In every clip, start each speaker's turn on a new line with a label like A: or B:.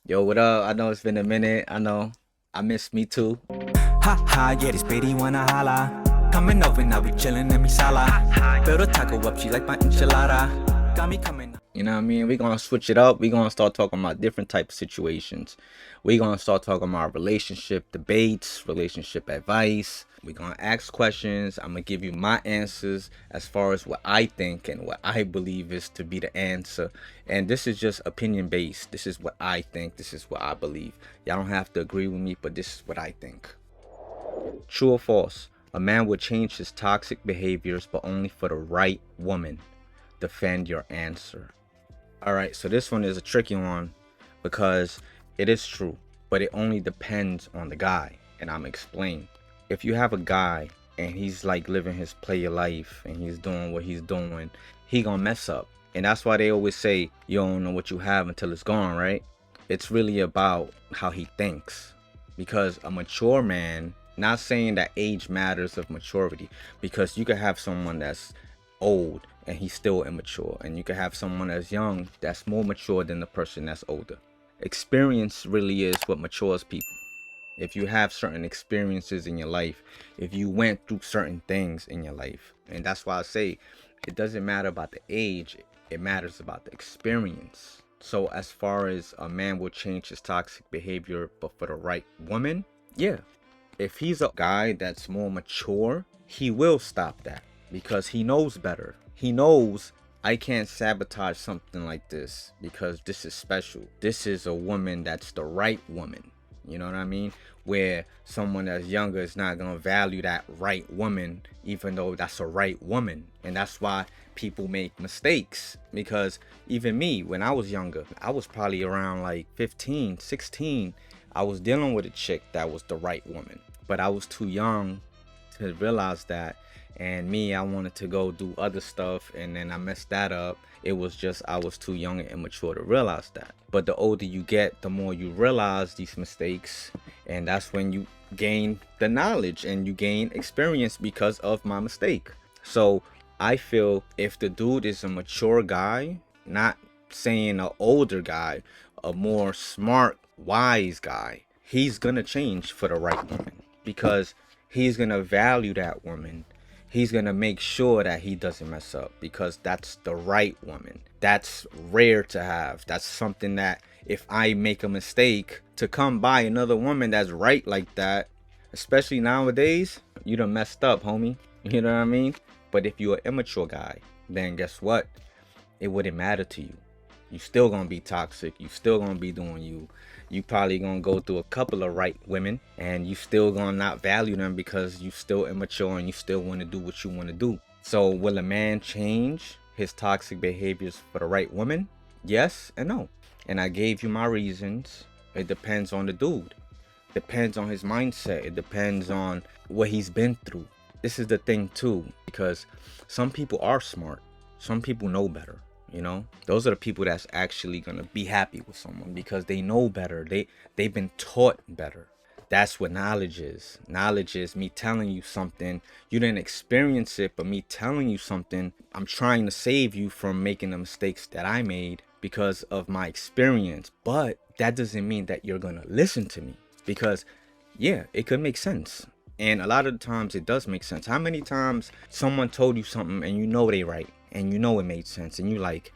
A: Yo, what up? I know it's been a minute. I know. I miss me too.
B: Ha ha, yeah, this baby wanna holla. Coming over now, we chillin' in me sala. Build a taco up, she like my enchilada. Got me coming.
A: You know what I mean? We're gonna switch it up. We're gonna start talking about different type of situations. We're gonna start talking about relationship debates, relationship advice. We're gonna ask questions. I'm gonna give you my answers as far as what I think and what I believe is to be the answer. And this is just opinion based. This is what I think. This is what I believe. Y'all don't have to agree with me, but this is what I think. True or false? A man will change his toxic behaviors, but only for the right woman. Defend your answer. All right, so this one is a tricky one because it is true, but it only depends on the guy, and I'm explaining. If you have a guy and he's like living his player life and he's doing what he's doing, he gonna mess up. And that's why they always say you don't know what you have until it's gone, right? It's really about how he thinks. Because a mature man, not saying that age matters of maturity, because you could have someone that's old and he's still immature, and you can have someone that's young that's more mature than the person that's older. Experience really is what matures people. If you have certain experiences in your life, if you went through certain things in your life, and that's why I say it doesn't matter about the age, it matters about the experience. So as far as a man will change his toxic behavior but for the right woman, yeah, if he's a guy that's more mature, he will stop that because he knows better. He knows I can't sabotage something like this because this is special. This is a woman that's the right woman. You know what I mean? Where someone that's younger is not going to value that right woman, even though that's a right woman. And that's why people make mistakes. Because even me, when I was younger, I was probably around like 15, 16. I was dealing with a chick that was the right woman. But I was too young to realize that. And me, I wanted to go do other stuff, and then I messed that up. It was just I was too young and immature to realize that. But the older you get, the more you realize these mistakes, and that's when you gain the knowledge and you gain experience because of my mistake. So I feel if the dude is a mature guy, not saying an older guy, a more smart, wise guy, he's gonna change for the right woman because he's gonna value that woman. He's gonna make sure that he doesn't mess up because that's the right woman. That's rare to have. That's something that if I make a mistake to come by another woman that's right like that, especially nowadays, you done messed up, homie. You know what I mean? But if you're an immature guy, then guess what? It wouldn't matter to you. You still gonna be toxic. You still gonna be doing you. You probably gonna go through a couple of right women, and you still gonna not value them because you still immature and you still want to do what you want to do. So will a man change his toxic behaviors for the right woman? Yes and no. And I gave you my reasons. It depends on the dude. Depends on his mindset. It depends on what he's been through. This is the thing too, because some people are smart. Some people know better. You know, those are the people that's actually gonna be happy with someone because they know better. They've been taught better. That's what knowledge is. Knowledge is me telling you something. You didn't experience it, but me telling you something. I'm trying to save you from making the mistakes that I made because of my experience. But that doesn't mean that you're gonna listen to me because, yeah, it could make sense. And a lot of the times it does make sense. How many times someone told you something and you know they right and you know it made sense and you like,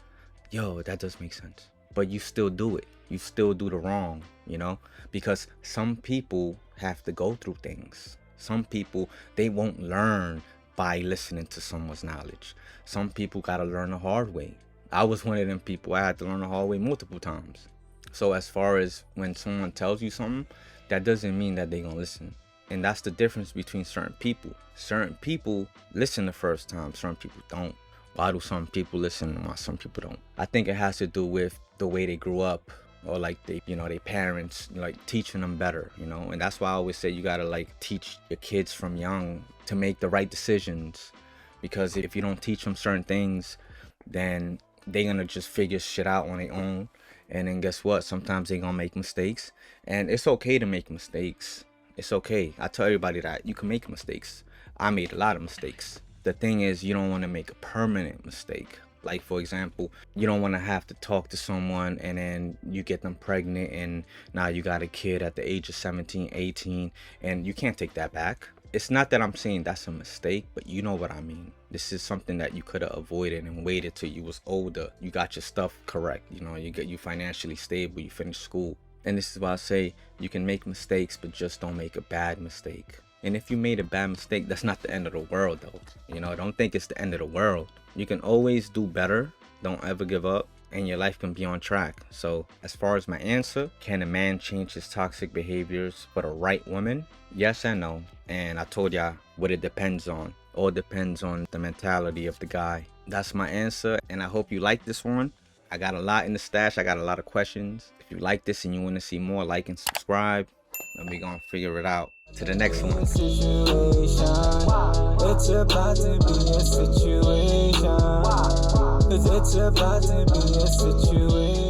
A: yo, that does make sense. But you still do it. You still do the wrong, you know? Because some people have to go through things. Some people, they won't learn by listening to someone's knowledge. Some people got to learn the hard way. I was one of them people. I had to learn the hard way multiple times. So as far as when someone tells you something, that doesn't mean that they're going to listen. And that's the difference between certain people. Certain people listen the first time, certain people don't. Why do some people listen and why some people don't? I think it has to do with the way they grew up, or like their parents like teaching them better, and that's why I always say you gotta like teach your kids from young to make the right decisions, because if you don't teach them certain things, then they're gonna just figure shit out on their own. And then guess what? Sometimes they're gonna make mistakes, and it's okay to make mistakes. It's okay. I tell everybody that you can make mistakes. I made a lot of mistakes. The thing is, you don't want to make a permanent mistake. Like, for example, you don't want to have to talk to someone and then you get them pregnant and now you got a kid at the age of 17, 18, and you can't take that back. It's not that I'm saying that's a mistake, but you know what I mean. This is something that you could have avoided and waited till you was older. You got your stuff correct. You know, you financially stable, you finish school. And this is why I say you can make mistakes, but just don't make a bad mistake. And if you made a bad mistake, that's not the end of the world though. You know, don't think it's the end of the world. You can always do better. Don't ever give up, and your life can be on track. So as far as my answer, can a man change his toxic behaviors for the right woman? Yes and no. And I told y'all what it depends on. All depends on the mentality of the guy. That's my answer, and I hope you like this one. I got a lot in the stash. I got a lot of questions. If you like this and you want to see more, like and subscribe, and we gonna figure it out. To the next one. It's about to be a situation. 'Cause it's about to be a situation.